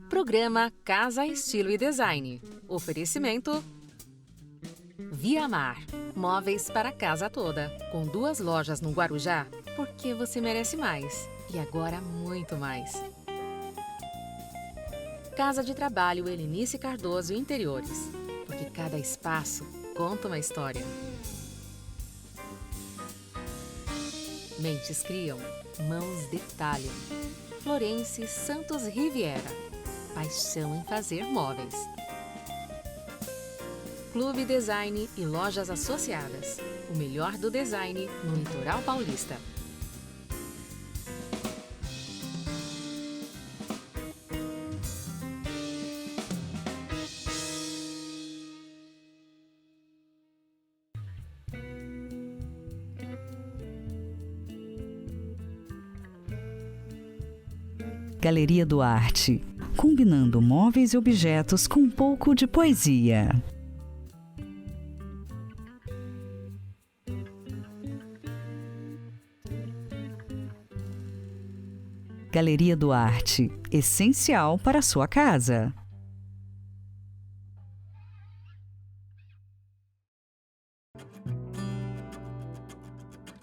Programa Casa, Estilo e Design. Oferecimento Viamar. Móveis para a casa toda. Com 2 lojas no Guarujá, porque você merece mais. E agora muito mais. Casa de Trabalho Helenice Cardoso Interiores. Porque cada espaço conta uma história. Mentes criam, mãos detalham. Florence Santos Riviera. Paixão em fazer móveis. Clube Design e lojas associadas. O melhor do design no litoral paulista. Galeria do Arte, combinando móveis e objetos com um pouco de poesia. Galeria do Arte, essencial para a sua casa.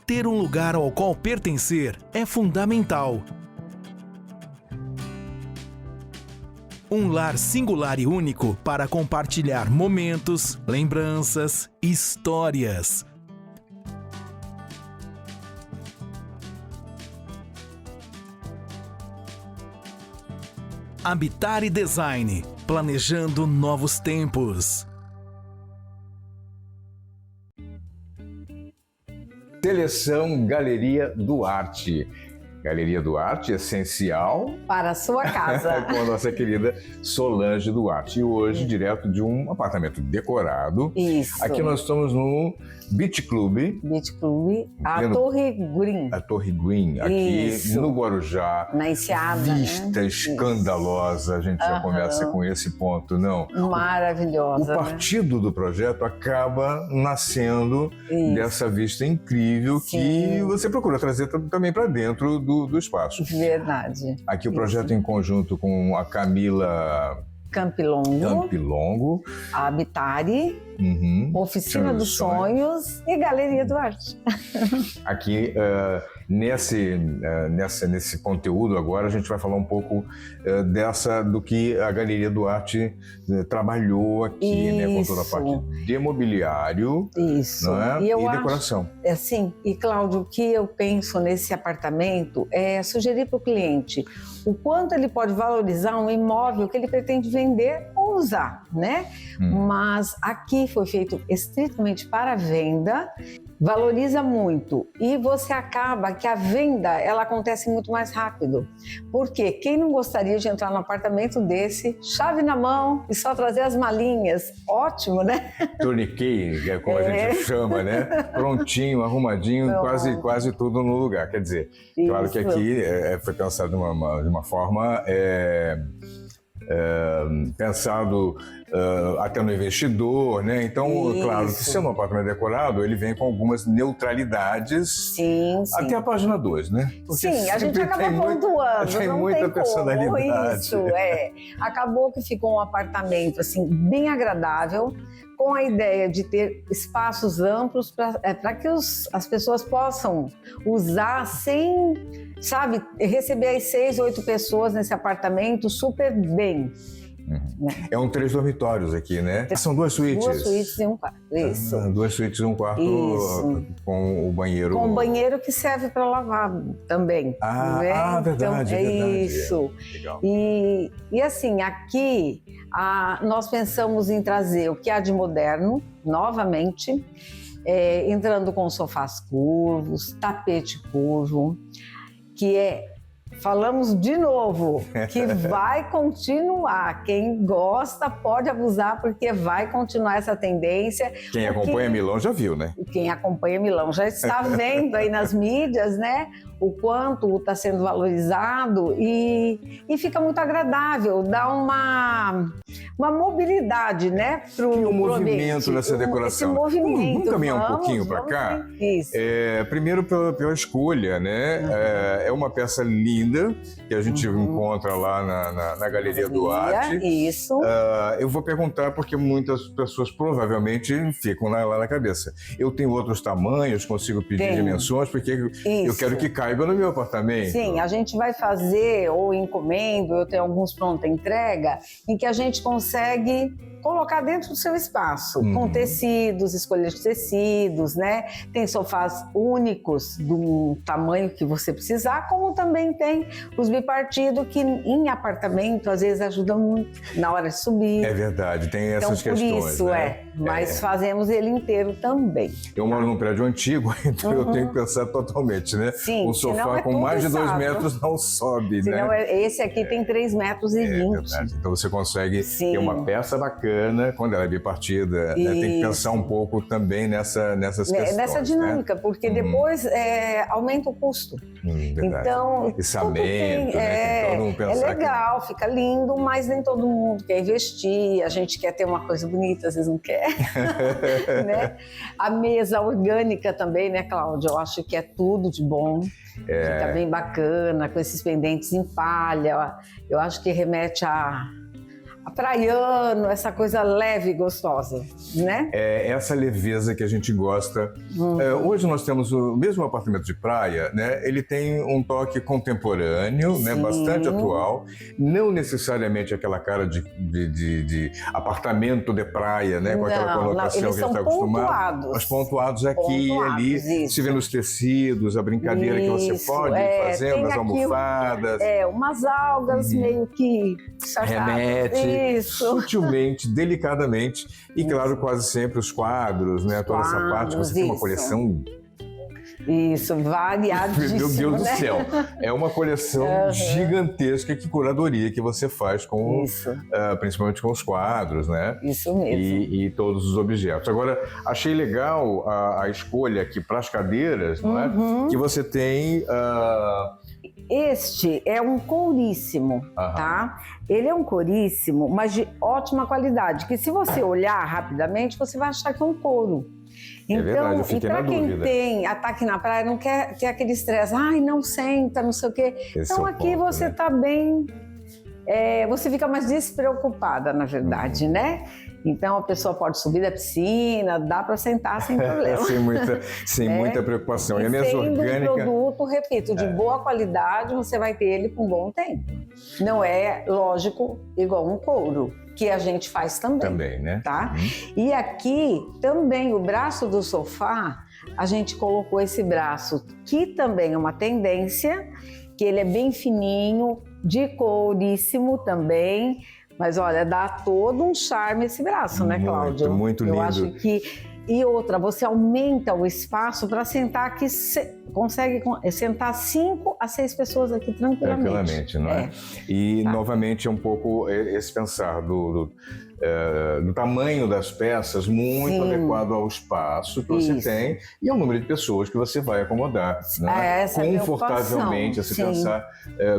Ter um lugar ao qual pertencer é fundamental. Um lar singular e único para compartilhar momentos, lembranças, histórias. Habitar e Design, planejando novos tempos. Seleção Galeria do Arte. Galeria do Arte, essencial para a sua casa. Com a nossa querida Solange Duarte. E hoje, direto de um apartamento decorado. Isso. Aqui nós estamos no Beach Club. Beach Club, a Torre Green. A Torre Green, aqui Isso. no Guarujá. Na Enseada, Vista escandalosa, a gente já começa com esse ponto, não? Maravilhosa. O partido do projeto acaba nascendo dessa vista incrível que você procura trazer também para dentro do espaço. Verdade. Aqui o projeto em conjunto com a Camila Campilongo, a Habitare, Oficina dos Sonhos e Galeria do Arte. Aqui, nesse conteúdo agora, a gente vai falar um pouco do que a Galeria do Arte trabalhou aqui, né, com toda a parte de mobiliário, não é? E decoração. E Cláudio, o que eu penso nesse apartamento é sugerir para o cliente o quanto ele pode valorizar um imóvel que ele pretende vender ou usar, né? Mas aqui foi feito estritamente para venda, valoriza muito e você acaba que a venda ela acontece muito mais rápido. Porque quem não gostaria de entrar num apartamento desse, chave na mão e só trazer as malinhas? Ótimo, né? Tourniquet, é como a gente chama, né? Prontinho, arrumadinho, quase tudo no lugar. Quer dizer, claro que aqui foi pensado de uma forma pensado até no investidor, né? Então, claro, que sendo um apartamento decorado, ele vem com algumas neutralidades. Sim. Até a página 2, né? Porque a gente acaba pontuando. Tem muita personalidade. Isso, Acabou que ficou um apartamento, assim, bem agradável, com a ideia de ter espaços amplos para que as pessoas possam usar sem, sabe, receber as 6, 8 pessoas nesse apartamento super bem. É 3 dormitórios aqui, né? São 2 suítes. 2 suítes e um quarto. Isso. 2 suítes e um quarto com o banheiro. Com o banheiro que serve para lavar também. Verdade. Então, isso. Legal. E assim, aqui nós pensamos em trazer o que há de moderno, novamente, entrando com sofás curvos, tapete curvo, que falamos de novo, que vai continuar. Quem gosta pode abusar, porque vai continuar essa tendência. Quem acompanha Milão já viu, né? Quem acompanha Milão já está vendo aí nas mídias, né? O quanto está sendo valorizado e fica muito agradável, dá uma mobilidade, né? E o movimento dessa decoração. Esse movimento. Vamos caminhar um pouquinho para cá? Isso. Primeiro pela escolha, né? É uma peça linda que a gente encontra lá na Galeria do Arte. Isso. Eu vou perguntar porque muitas pessoas provavelmente ficam lá na cabeça. Eu tenho outros tamanhos, consigo pedir dimensões, porque eu quero que caiba no meu apartamento. Sim, a gente vai fazer ou encomendo, eu tenho alguns pronta entrega, em que a gente consegue colocar dentro do seu espaço, com tecidos, escolha de tecidos, né? Tem sofás únicos do tamanho que você precisar, como também tem os bipartidos que em apartamento às vezes ajudam muito na hora de subir. É verdade, tem essas questões. Então por isso mas fazemos ele inteiro também. Eu moro num prédio antigo, então eu tenho que pensar totalmente, né? Sim, um sofá com mais de 2 metros não sobe, senão né? Esse aqui tem 3,20 metros. Verdade. Então você consegue ter uma peça bacana quando ela é bipartida, né? Tem que pensar um pouco também nessas questões. Nessa dinâmica, porque depois aumenta o custo. Verdade. Então, içamento, né? Tem todo um pensar legal, fica lindo, mas nem todo mundo quer investir, a gente quer ter uma coisa bonita, às vezes não quer. Né? A mesa orgânica também, né, Cláudia? Eu acho que é tudo de bom. Fica bem bacana, com esses pendentes em palha. Eu acho que remete a praiano, essa coisa leve e gostosa, né? Essa leveza que a gente gosta. Hoje nós temos o mesmo apartamento de praia, né? Ele tem um toque contemporâneo, né? Bastante atual. Não necessariamente aquela cara de apartamento de praia, né? Com aquela conotação que a gente está acostumado. Mas pontuados aqui e ali. Se vê nos tecidos, a brincadeira que você pode fazer, nas almofadas. Umas algas meio que... Remete. Sutilmente, delicadamente e, claro, quase sempre os quadros, né? Toda essa parte, você tem uma coleção... Isso, variadíssima. Meu Deus do céu, é uma coleção gigantesca que curadoria que você faz com, principalmente com os quadros, né? Isso mesmo. E todos os objetos. Agora, achei legal a escolha aqui para as cadeiras, não é? Que você tem... Este é um couríssimo, tá? Ele é um couríssimo, mas de ótima qualidade, que se você olhar rapidamente, você vai achar que é um couro. Então, verdade, eu fiquei na dúvida. E para quem tem ataque na praia, não quer ter aquele estresse, não senta, não sei o quê. Então aqui você tá bem... você fica mais despreocupada, na verdade, né? Então a pessoa pode subir da piscina, dá para sentar sem problema. sem muita preocupação. E a mesa orgânica... um produto, repito, de boa qualidade, você vai ter ele por um bom tempo. Não é, lógico, igual um couro, que a gente faz também. Também, né? Tá? E aqui também o braço do sofá, a gente colocou esse braço, que também é uma tendência, que ele é bem fininho, de couríssimo também. Mas olha, dá todo um charme esse braço, né, Cláudio? Muito lindo. Eu acho que... E outra, você aumenta o espaço para sentar aqui, consegue sentar 5 a 6 pessoas aqui tranquilamente. Tranquilamente, não é? E, novamente, é um pouco esse pensar do tamanho das peças, muito adequado ao espaço que você tem e ao número de pessoas que você vai acomodar, né? Confortavelmente, se pensar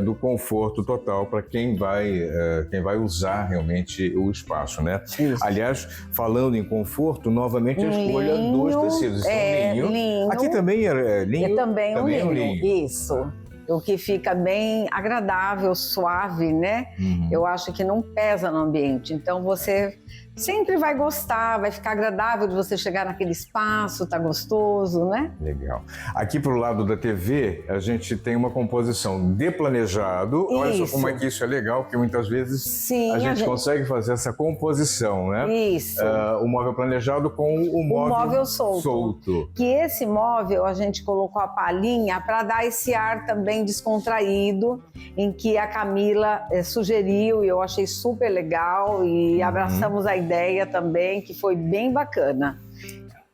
do conforto total para quem vai usar realmente o espaço, né? Isso. Aliás, falando em conforto, novamente a escolha dos tecidos. Linho. Aqui também é linho? Também é um linho. Isso. O que fica bem agradável, suave, né? Eu acho que não pesa no ambiente. Então você sempre vai gostar, vai ficar agradável de você chegar naquele espaço, tá gostoso, né? Legal. Aqui pro lado da TV, a gente tem uma composição de planejado. Isso. Olha só como é que isso é legal, porque muitas vezes a gente consegue fazer essa composição, né? Isso. O móvel planejado com o móvel solto. Que esse móvel a gente colocou a palhinha para dar esse ar também descontraído, em que a Camila sugeriu e eu achei super legal e abraçamos a ideia também, que foi bem bacana.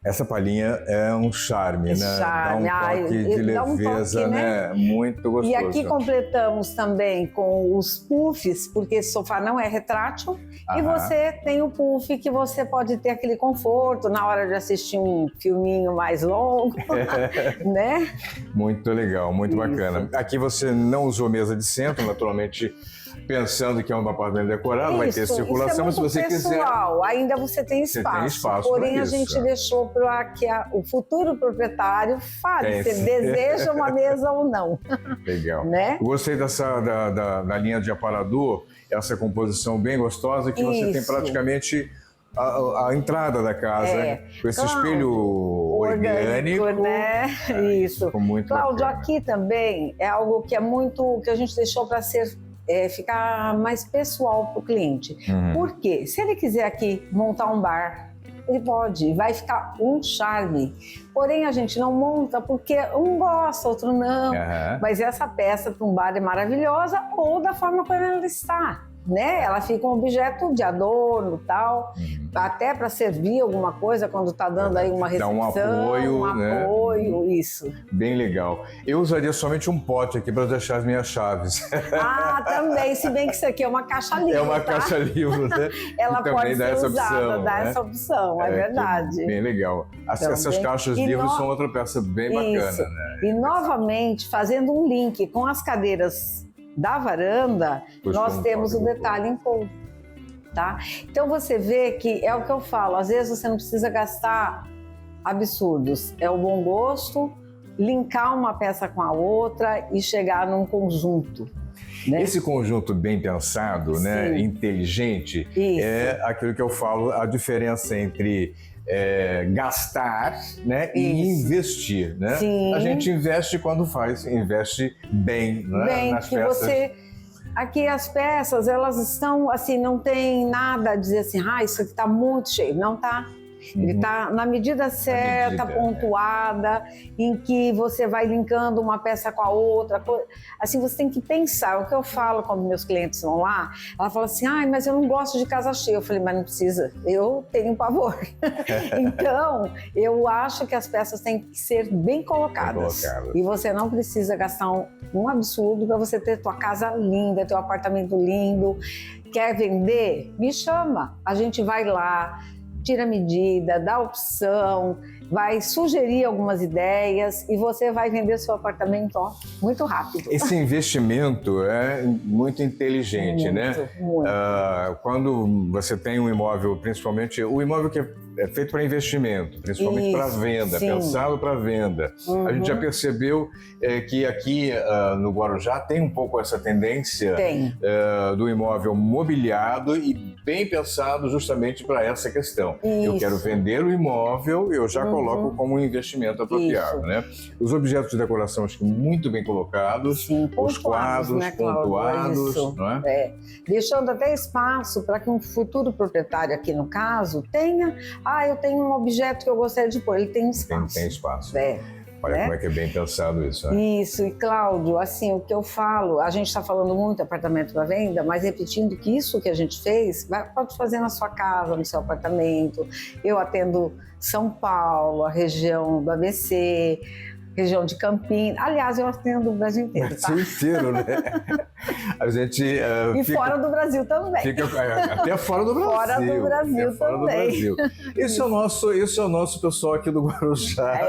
Essa palhinha é um charme, né? Dá um toque de leveza, né? Muito gostoso. E aqui completamos também com os puffs, porque esse sofá não é retrátil, e você tem o puff que você pode ter aquele conforto na hora de assistir um filminho mais longo, né? Muito legal, muito bacana. Aqui você não usou mesa de centro, naturalmente pensando que é um apartamento decorado, vai ter Isso circulação, é mas se muito você quiser... pessoal, ainda você tem Você espaço. tem espaço Porém, pra a isso, gente é. deixou para que o futuro proprietário fale Pense. se deseja uma mesa ou não. Legal. Né? Eu gostei da linha de aparador, essa composição bem gostosa, que você tem Isso. praticamente a entrada da casa, com esse Cláudio, espelho orgânico. né? Isso. Ficou muito Cláudio, bacana. aqui também é algo que é muito, que a gente deixou para ficar mais pessoal para o cliente. Uhum. Por quê? Se ele quiser aqui montar um bar, ele pode, vai ficar um charme. Porém, a gente não monta porque um gosta, outro não. Aham. Mas essa peça para um bar é maravilhosa ou da forma como ela está, né? Ela fica um objeto de adorno e tal, até para servir alguma coisa quando está dando aí uma Dá recepção. um apoio, né? Apoio, isso. Bem legal. Eu usaria somente um pote aqui para deixar as minhas chaves. Ah, também, se bem que isso aqui é uma caixa livre, É uma tá? caixa livre, né? Ela E também pode dá ser essa usada, opção, dá né? essa opção, é verdade. Bem legal. Essas Também. caixas E livres no- são outra peça bem bacana, Isso. né? E novamente, fazendo um link com as cadeiras da varanda, Pois nós concordo, temos o concordo. detalhe em couro, tá? Então você vê que é o que eu falo, às vezes você não precisa gastar absurdos, é o bom gosto, linkar uma peça com a outra e chegar num conjunto, né? Esse conjunto bem pensado, né, Sim. inteligente, Isso. é aquilo que eu falo, a diferença entre gastar, né, e Isso. investir, né? Sim. A gente investe quando investe bem, né, Bem, nas que peças. você... Aqui as peças, elas estão assim, não tem nada a dizer assim, isso aqui está muito cheio. Não está. Ele está na medida certa, medida, pontuada, em que você vai linkando uma peça com a outra. Assim, você tem que pensar. O que eu falo quando meus clientes vão lá, ela fala assim, mas eu não gosto de casa cheia. Eu falei, mas não precisa, eu tenho pavor. Então, eu acho que as peças têm que ser bem colocadas. E você não precisa gastar um absurdo para você ter tua casa linda, teu apartamento lindo. Quer vender? Me chama. A gente vai lá, tira a medida, dá opção, vai sugerir algumas ideias e você vai vender seu apartamento muito rápido. Esse investimento é muito inteligente, né? Muito. Quando você tem um imóvel, principalmente o imóvel que é feito para investimento, principalmente para venda, sim. pensado para venda. A gente já percebeu que aqui no Guarujá tem um pouco essa tendência do imóvel mobiliado e bem pensado justamente para essa questão. Isso. Eu quero vender o imóvel, eu já coloco como um investimento apropriado, né? Os objetos de decoração acho que muito bem colocados, Sim, os quadros, né, Cláudio? pontuados, Isso. não é? Deixando até espaço para que um futuro proprietário aqui no caso tenha, eu tenho um objeto que eu gostaria de pôr, ele tem espaço. Tem espaço. Olha como é que é bem pensado isso, né? Isso, e Cláudio, assim, o que eu falo, a gente está falando muito apartamento para venda, mas repetindo que isso que a gente fez, pode fazer na sua casa, no seu apartamento. Eu atendo São Paulo, a região do ABC, região de Campinas. Aliás, eu atendo o Brasil inteiro, tá? O Brasil inteiro, né? A gente E fora do Brasil também. Até fora do Brasil. Fora do Brasil fora do também. Brasil. Esse é o nosso pessoal aqui do Guarujá.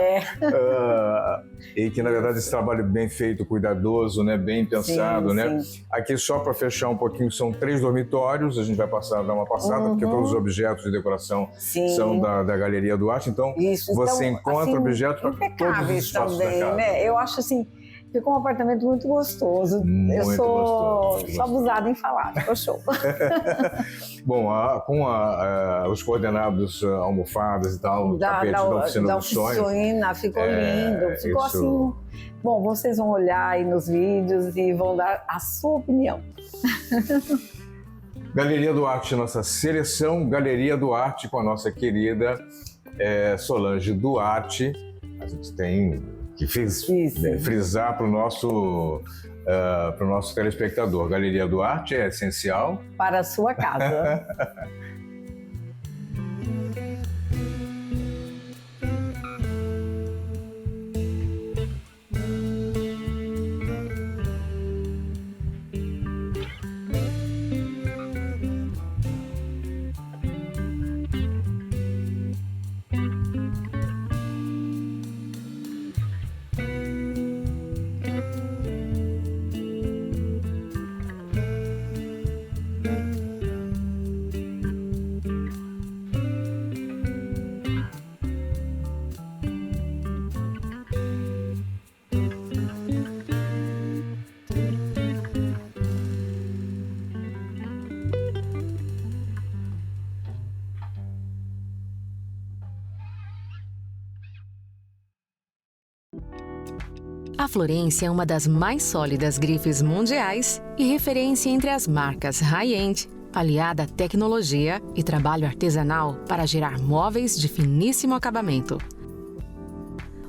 E que, na verdade, esse trabalho bem feito, cuidadoso, né? Bem pensado, sim, né? Sim. Aqui, só para fechar um pouquinho, são 3 dormitórios. A gente vai dar uma passada, porque todos os objetos de decoração são da Galeria Duarte. Então, você encontra objetos para todos os espaços da casa. Né? Eu acho assim, ficou um apartamento muito gostoso. Muito eu sou gostoso. abusada em falar, ficou show. Bom, com os coordenados, almofadas e tal, o tapete da oficina dos sonhos. Ficou lindo, ficou assim. Bom, vocês vão olhar aí nos vídeos e vão dar a sua opinião. Galeria Duarte, nossa seleção Galeria Duarte com a nossa querida Solange Duarte. A gente tem que frisar para o nosso telespectador. Galeria Duarte é essencial para a sua casa. A Florence é uma das mais sólidas grifes mundiais e referência entre as marcas high-end, aliada à tecnologia e trabalho artesanal para gerar móveis de finíssimo acabamento.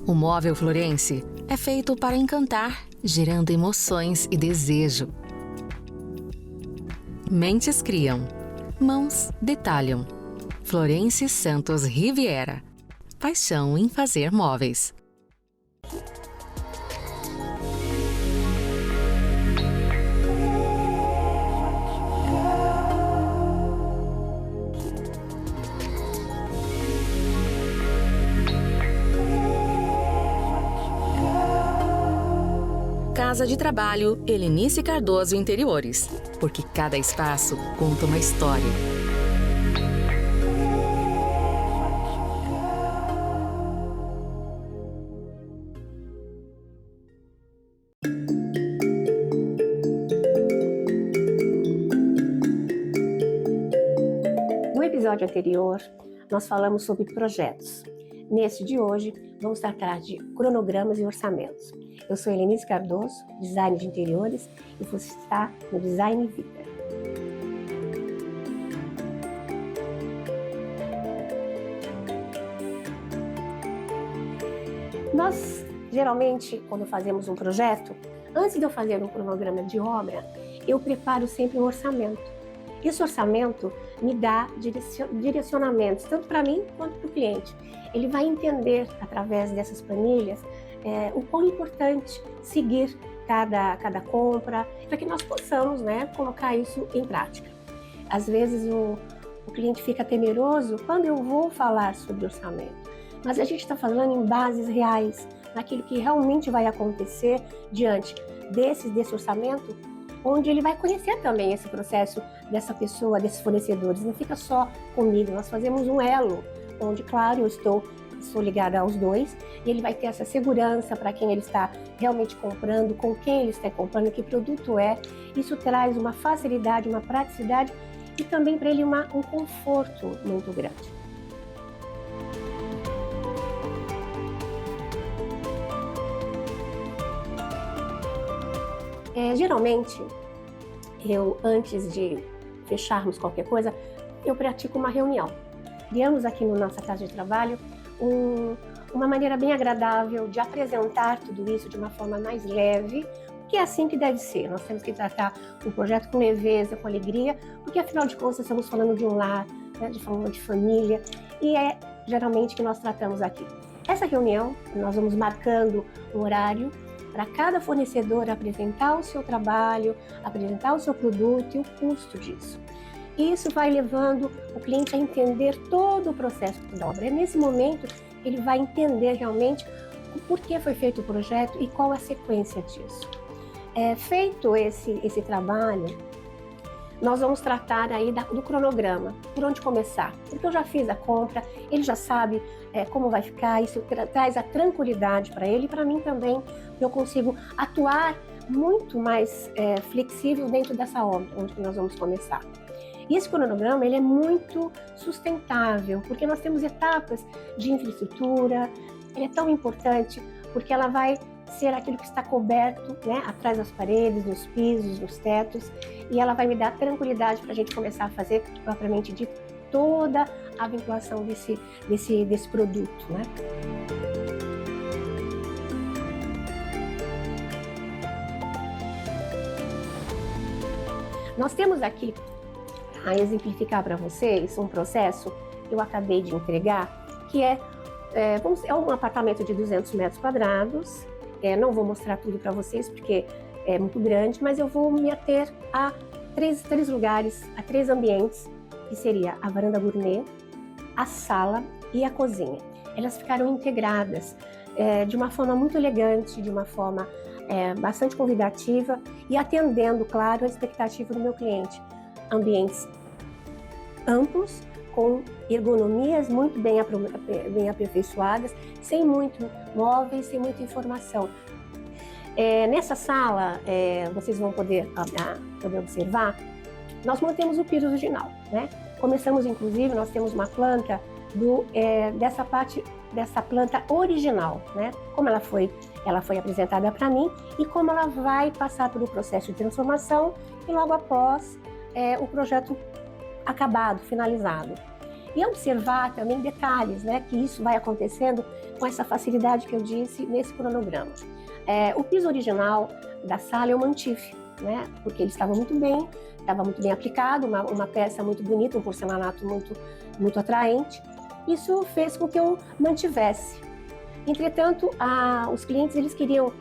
O móvel Florence é feito para encantar, gerando emoções e desejo. Mentes criam, mãos detalham. Florence Santos Riviera. Paixão em fazer móveis. Casa de Trabalho Helenice Cardoso Interiores, porque cada espaço conta uma história. No episódio anterior, nós falamos sobre projetos. Neste de hoje, vamos tratar de cronogramas e orçamentos. Eu sou Helenice Cardoso, designer de interiores, e você está no Design Vida. Nós, geralmente, quando fazemos um projeto, antes de eu fazer um cronograma de obra, eu preparo sempre um orçamento. Esse orçamento me dá direcionamentos, tanto para mim quanto para o cliente. Ele vai entender, através dessas planilhas, o quão importante seguir cada compra, para que nós possamos, colocar isso em prática. Às vezes o cliente fica temeroso quando eu vou falar sobre orçamento, mas a gente está falando em bases reais, naquilo que realmente vai acontecer diante desse orçamento, onde ele vai conhecer também esse processo dessa pessoa, desses fornecedores. Não fica só comigo, nós fazemos um elo, onde, claro, eu sou ligada aos dois, e ele vai ter essa segurança para quem ele está realmente comprando, com quem ele está comprando, que produto é. Isso traz uma facilidade, uma praticidade e também para ele um conforto muito grande. Geralmente, antes de fecharmos qualquer coisa, eu pratico uma reunião. Criamos aqui na nossa casa de trabalho uma maneira bem agradável de apresentar tudo isso de uma forma mais leve, que é assim que deve ser. Nós temos que tratar o projeto com leveza, com alegria, porque afinal de contas estamos falando de um lar, falando de família, e é geralmente que nós tratamos aqui. Essa reunião, nós vamos marcando um horário para cada fornecedor apresentar o seu trabalho, apresentar o seu produto e o custo disso. E isso vai levando o cliente a entender todo o processo da obra. É nesse momento que ele vai entender realmente o porquê foi feito o projeto e qual a sequência disso. Feito esse trabalho, nós vamos tratar aí do cronograma, por onde começar. Porque eu já fiz a compra, ele já sabe como vai ficar, isso traz a tranquilidade para ele e para mim também. Eu consigo atuar muito mais flexível dentro dessa obra, onde nós vamos começar. E esse cronograma ele é muito sustentável, porque nós temos etapas de infraestrutura. Ele é tão importante porque ela vai ser aquilo que está coberto, atrás das paredes, nos pisos, nos tetos, e ela vai me dar tranquilidade para a gente começar a fazer propriamente de toda a vinculação desse produto, Nós temos aqui, a exemplificar para vocês, um processo que eu acabei de entregar, que é um apartamento de 200 metros quadrados. Não vou mostrar tudo para vocês porque é muito grande, mas eu vou me ater a três lugares, a 3 ambientes, que seria a varanda gourmet, a sala e a cozinha. Elas ficaram integradas de uma forma muito elegante, de uma forma bastante convidativa e atendendo, claro, a expectativa do meu cliente. Ambientes amplos, com ergonomias muito bem aperfeiçoadas, sem muito móveis, sem muita informação. Nessa sala, vocês vão poder observar, nós mantemos o piso original, Começamos, inclusive, nós temos uma planta dessa planta original, Como ela foi Ela foi apresentada para mim e como ela vai passar por um processo de transformação e logo após o projeto acabado, finalizado. E observar também detalhes, né, que isso vai acontecendo com essa facilidade que eu disse nesse cronograma. O piso original da sala eu mantive, né, porque ele estava muito bem aplicado, uma peça muito bonita, um porcelanato muito atraente. Isso fez com que eu mantivesse. Entretanto, os clientes eles queriam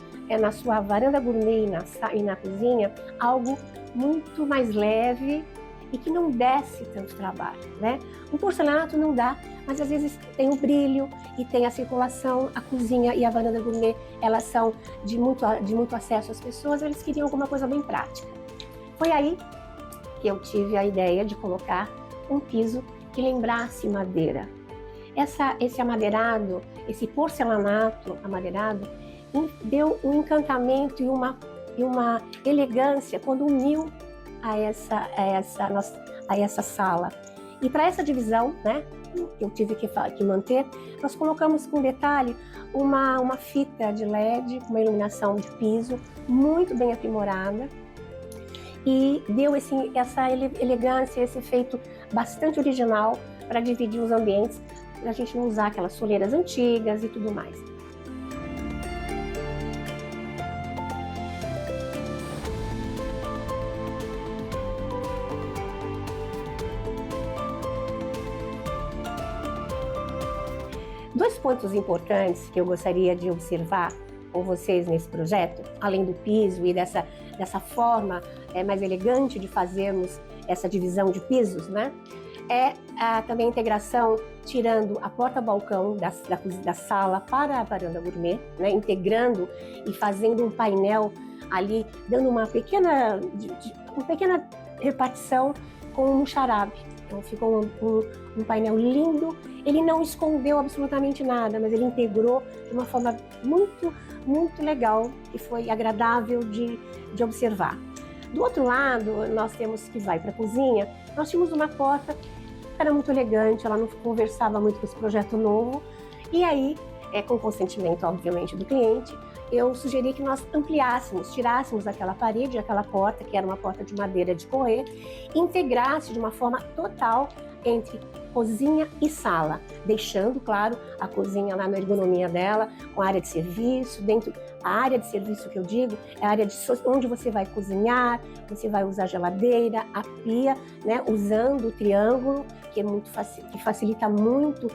na sua varanda gourmet e na cozinha algo muito mais leve e que não desse tanto trabalho, né? O porcelanato não dá, mas às vezes tem o brilho e tem a circulação. A cozinha e a varanda gourmet, elas são de muito acesso às pessoas, eles queriam alguma coisa bem prática. Foi aí que eu tive a ideia de colocar um piso que lembrasse madeira. Esse amadeirado, esse porcelanato amadeirado, deu um encantamento e uma elegância quando uniu a essa sala. E para essa divisão, né, que eu tive que manter, nós colocamos com detalhe uma fita de LED, uma iluminação de piso muito bem aprimorada e deu essa elegância, esse efeito bastante original para dividir os ambientes, para a gente não usar aquelas soleiras antigas e tudo mais. Dois pontos importantes que eu gostaria de observar com vocês nesse projeto, além do piso e dessa forma mais elegante de fazermos essa divisão de pisos, né? Também a integração, tirando a porta-balcão da sala para a varanda gourmet, né? Integrando e fazendo um painel ali, dando uma pequena repartição com um charabe. Então ficou um painel lindo. Ele não escondeu absolutamente nada, mas ele integrou de uma forma muito, muito legal e foi agradável de observar. Do outro lado, nós temos que vai para a cozinha, nós tínhamos uma porta que era muito elegante, ela não conversava muito com esse projeto novo. E aí, com o consentimento, obviamente, do cliente, eu sugeri que nós ampliássemos, tirássemos aquela parede, aquela porta, que era uma porta de madeira de correr, e integrasse de uma forma total entre cozinha e sala, deixando, claro, a cozinha lá na ergonomia dela, com a área de serviço. Dentro, a área de serviço que eu digo é a área onde você vai cozinhar, você vai usar a geladeira, a pia, né, usando o triângulo, que facilita muito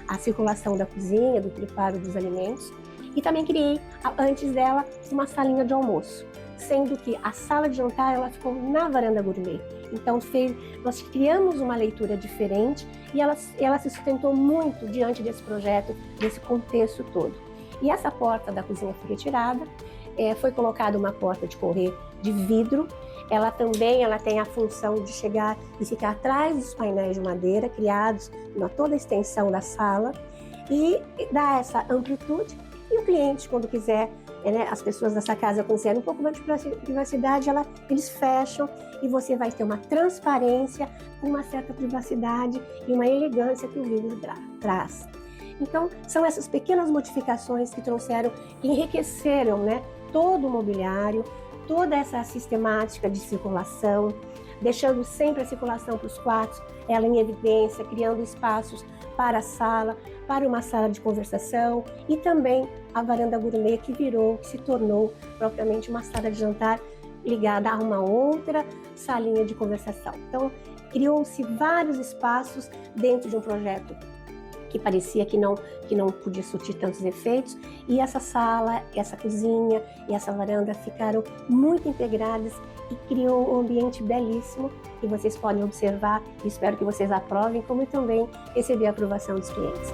a circulação da cozinha, do preparo dos alimentos. E também criei, antes dela, uma salinha de almoço, sendo que a sala de jantar ela ficou na varanda gourmet. Então nós criamos uma leitura diferente e ela se sustentou muito diante desse projeto, desse contexto todo. E essa porta da cozinha foi retirada, foi colocada uma porta de correr de vidro. Ela tem a função de chegar e ficar atrás dos painéis de madeira criados na toda a extensão da sala e dar essa amplitude. E o cliente, quando quiser, as pessoas dessa casa quiserem um pouco mais de privacidade, eles fecham e você vai ter uma transparência, uma certa privacidade e uma elegância que o vidro traz. Então, são essas pequenas modificações que enriqueceram, né, todo o mobiliário, toda essa sistemática de circulação, deixando sempre a circulação para os quartos, ela em evidência, criando espaços para a sala, para uma sala de conversação e também a varanda gourmet que se tornou propriamente uma sala de jantar ligada a uma outra salinha de conversação. Então, criou-se vários espaços dentro de um projeto que parecia que não podia surtir tantos efeitos, e essa sala, essa cozinha e essa varanda ficaram muito integradas e criou um ambiente belíssimo que vocês podem observar e espero que vocês aprovem, como também receber a aprovação dos clientes.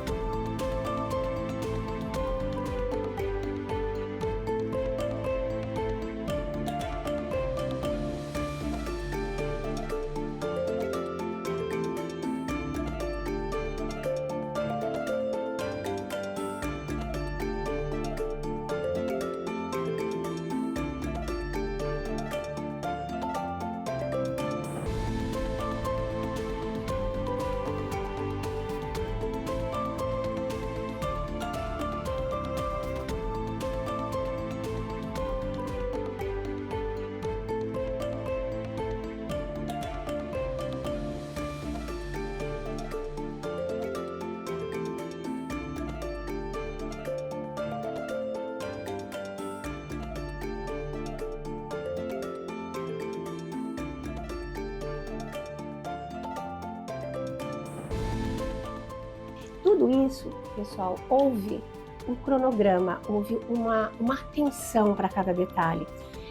Tudo isso, pessoal, houve um cronograma, houve uma atenção para cada detalhe.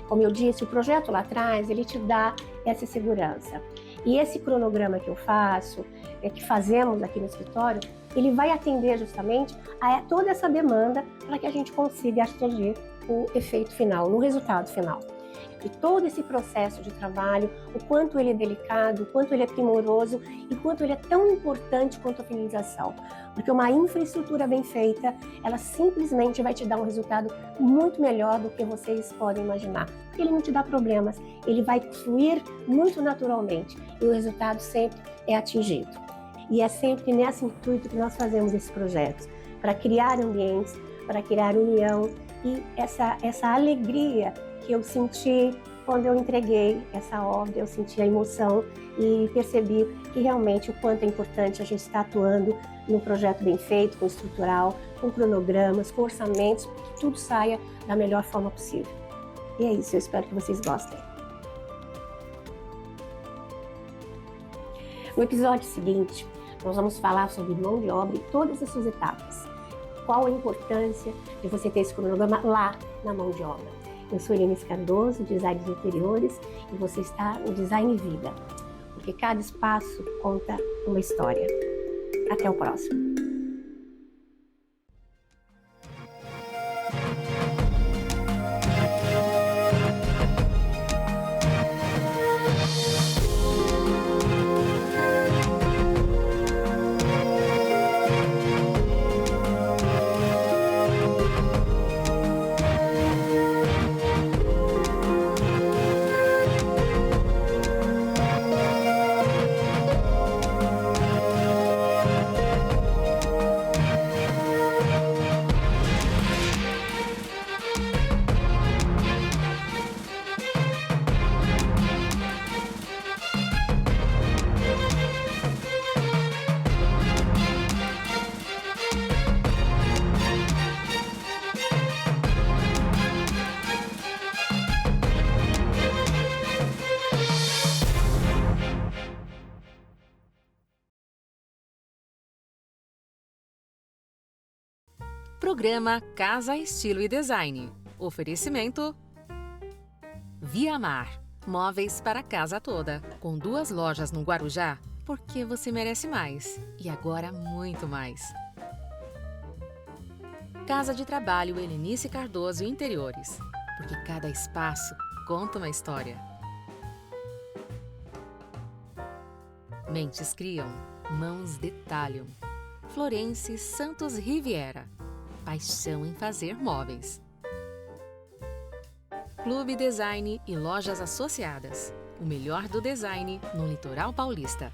Como eu disse, o projeto lá atrás, ele te dá essa segurança. E esse cronograma que eu faço, que fazemos aqui no escritório, ele vai atender justamente a toda essa demanda para que a gente consiga atingir o efeito final, no resultado final. E todo esse processo de trabalho, o quanto ele é delicado, o quanto ele é primoroso e o quanto ele é tão importante quanto a finalização. Porque uma infraestrutura bem feita, ela simplesmente vai te dar um resultado muito melhor do que vocês podem imaginar. Porque ele não te dá problemas, ele vai fluir muito naturalmente e o resultado sempre é atingido. E é sempre nesse intuito que nós fazemos esses projetos, para criar ambientes, para criar união e essa alegria que eu senti quando eu entreguei essa obra, eu senti a emoção e percebi que realmente o quanto é importante a gente estar atuando num projeto bem feito, com estrutural, com cronogramas, com orçamentos, para que tudo saia da melhor forma possível. E é isso, eu espero que vocês gostem. No episódio seguinte, nós vamos falar sobre mão de obra e todas as suas etapas. Qual a importância de você ter esse cronograma lá na mão de obra. Eu sou Eliane Cardoso, design de interiores, e você está no Design Vida, porque cada espaço conta uma história. Até o próximo. Programa Casa, Estilo e Design. Oferecimento Via Mar. Móveis para a casa toda. Com 2 lojas no Guarujá, porque você merece mais. E agora muito mais. Casa de Trabalho Helenice Cardoso Interiores. Porque cada espaço conta uma história. Mentes criam, mãos detalham. Florence Santos Riviera. Paixão em fazer móveis. Clube Design e lojas associadas. O melhor do design no Litoral Paulista.